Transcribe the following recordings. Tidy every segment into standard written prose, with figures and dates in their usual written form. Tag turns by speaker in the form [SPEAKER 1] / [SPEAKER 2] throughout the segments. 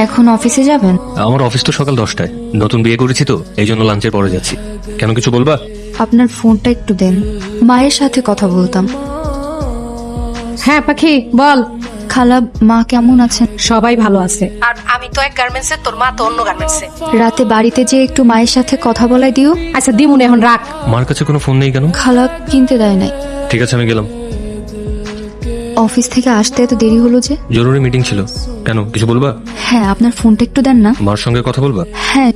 [SPEAKER 1] এখন অফিসে যাবেন?
[SPEAKER 2] আমার অফিস তো সকাল 10টায়। নতুন বিয়ে করেছি তো, এই জন্য লাঞ্চের পরে যাচ্ছি। কেন, কিছু বলবা?
[SPEAKER 1] আপনার ফোনটা একটু দেন, মায়ের সাথে কথা বলতাম।
[SPEAKER 3] হ্যাঁ পাখি বল।
[SPEAKER 1] খালা, মা কেমন আছেন?
[SPEAKER 3] সবাই ভালো আছে। আর আমি তো এক গার্মেন্টসে, তোর মা তো অন্য গার্মেন্টসে।
[SPEAKER 1] রাতে বাড়িতে যে একটু মায়ের সাথে কথা বলাই দিও।
[SPEAKER 3] আচ্ছা দিমুন, এখন রাখ।
[SPEAKER 2] মার কাছে কোনো ফোন নেই কেন?
[SPEAKER 1] খালা কিনতে দেয় নাই।
[SPEAKER 2] ঠিক আছে, আমি গেলাম।
[SPEAKER 1] অফিস থেকে আসতে এত দেরি হলো যে?
[SPEAKER 2] জরুরি মিটিং ছিল। কেন, কিছু বলবা?
[SPEAKER 1] হ্যাঁ, আপনার ফোনটা একটু দেন না।
[SPEAKER 2] মার সঙ্গে কথা বলবা?
[SPEAKER 1] হ্যাঁ।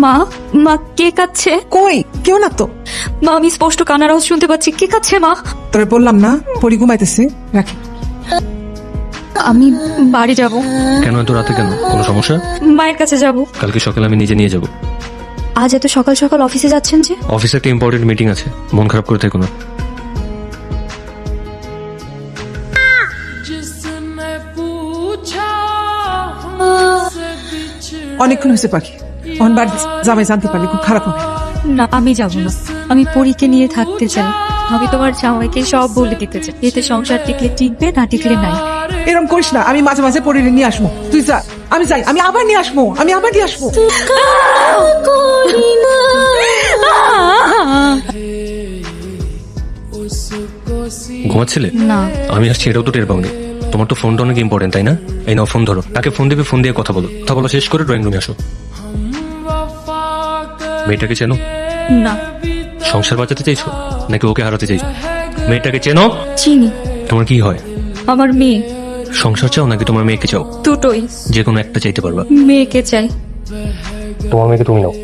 [SPEAKER 1] মা, মা কে কাচ্ছে?
[SPEAKER 4] কই কেউ না তো।
[SPEAKER 1] মা, আমি স্পষ্ট কান্নার আওয়াজ শুনতে পাচ্ছি। কে কাচ্ছে মা?
[SPEAKER 4] তোরে বললাম না পরি ঘুমাইতেছে, রাখি।
[SPEAKER 1] আমি বাড়ি যাব।
[SPEAKER 2] কেন এত রাতে? কেন, কোনো সমস্যা?
[SPEAKER 1] মায়ের কাছে যাব।
[SPEAKER 2] কালকে সকালে আমি নিজে নিয়ে যাব।
[SPEAKER 1] আজ এত সকাল সকাল অফিসে যাচ্ছেন যে?
[SPEAKER 2] অফিসে একটা ইম্পর্টেন্ট মিটিং আছে, মন খারাপ করে থেকো না।
[SPEAKER 4] অনেকক্ষণ হয়েছে পাখি, অন বাড়ি জামাই জানতে পারলে খুব খারাপ হবে।
[SPEAKER 1] না, আমি যাব না। আমি পরীকে নিয়ে থাকতে চাই। আমি তোমার জামাইকে সব বলে দিতে চাই। এতে সংসার টিকলে টিকবে, না টিকলে নাই।
[SPEAKER 4] এরকম করিস না, আমি মাঝে মাঝে পরিরে নিয়ে আসবো। তুই যা, আমি যাই, আমি আবার নিয়ে আসবো, আমি আবার নিয়ে আসবো।
[SPEAKER 2] ঘুমাচ্ছিলে?
[SPEAKER 1] না।
[SPEAKER 2] আমি আসছি এটাও তো টের পাওনি। তোমার তো ফোনটা অনেক ইম্পর্টেন্ট, তাই না? এই নাও ফোন ধরো। তাকে ফোন দেবে, ফোন দিয়ে কথা বলো। কথা বলা শেষ করে ড্রয়িং রুমে আসো। মেয়েটাকে চেনো?
[SPEAKER 1] না।
[SPEAKER 2] সংসার বাঁচাতে চাইছো নাকি ওকে হারাতে চাইছো? মেয়েটাকে চেনো?
[SPEAKER 1] চিনি।
[SPEAKER 2] তোমার কি হয়?
[SPEAKER 1] আমার মেয়ে।
[SPEAKER 2] সংসার চাও নাকি তোমার মেয়েকে চাও?
[SPEAKER 1] দুটোই।
[SPEAKER 2] যে কোনো একটা চাইতে পারবা।
[SPEAKER 1] মেয়েকে চাই।
[SPEAKER 2] তোমার মেয়েকে তুমি নাও।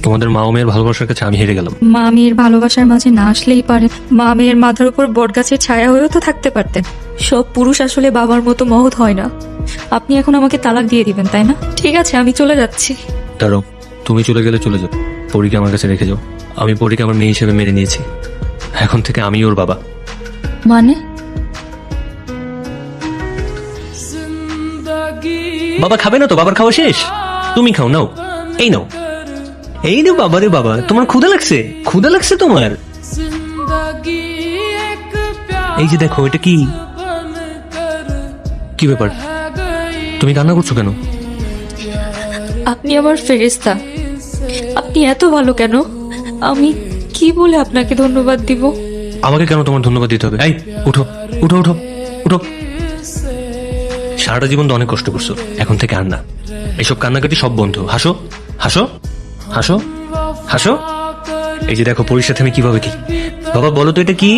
[SPEAKER 2] তোমাদের মা ও মেয়ের ভালোবাসার কাছে আমি হেরে গেলাম।
[SPEAKER 1] মা মেয়ের ভালোবাসার মাঝে না আসলেই পারে। মা মেয়ের মাথার উপর বটগাছের ছায়া হয়েও তো থাকতে পারতেন। সব পুরুষ আসলে বাবার মতো মহৎ হয় না। আপনি এখন আমাকে তালাক দিয়ে দিবেন, তাই না? ঠিক আছে, আমি চলে যাচ্ছি।
[SPEAKER 2] দাঁড়াও, তুমি চলে গেলে চলে যাও। পরীকে আমার কাছে রেখে যাও। আমি পরীকে আমার মেয়ে হিসেবে মেনে নিয়েছি। এখন থেকে আমি ওর বাবা।
[SPEAKER 1] মানে?
[SPEAKER 2] বাবা খাবে না তো? বাবার খাওয়া শেষ? তুমি খাও, নাও। এই নাও, এই নাও। বাবারে বাবা, তোমার ক্ষুধা লাগছে? ক্ষুধা লাগছে তোমার? এই যে দেখো, এটা কি? কি ব্যাপার, তুমি কান্না করছো কেন?
[SPEAKER 1] আপনি আমার ফেরেশতা। আপনি এত ভালো কেন? আমি কি বলে আপনাকে ধন্যবাদ দিব?
[SPEAKER 2] আমাকে কেন তোমার ধন্যবাদ দিতে হবে? এই উঠো, উঠো, উঠো, উঠো। সারাটা জীবন তো অনেক কষ্ট করছো, এখন থেকে আর না। এইসব কান্নাকাটি সব বন্ধ। হাসো, হাসো, হাসো, হাসো। এই যে দেখো পরীর সাথে আমি কিভাবে কি। বাবা বলো তো এটা কি?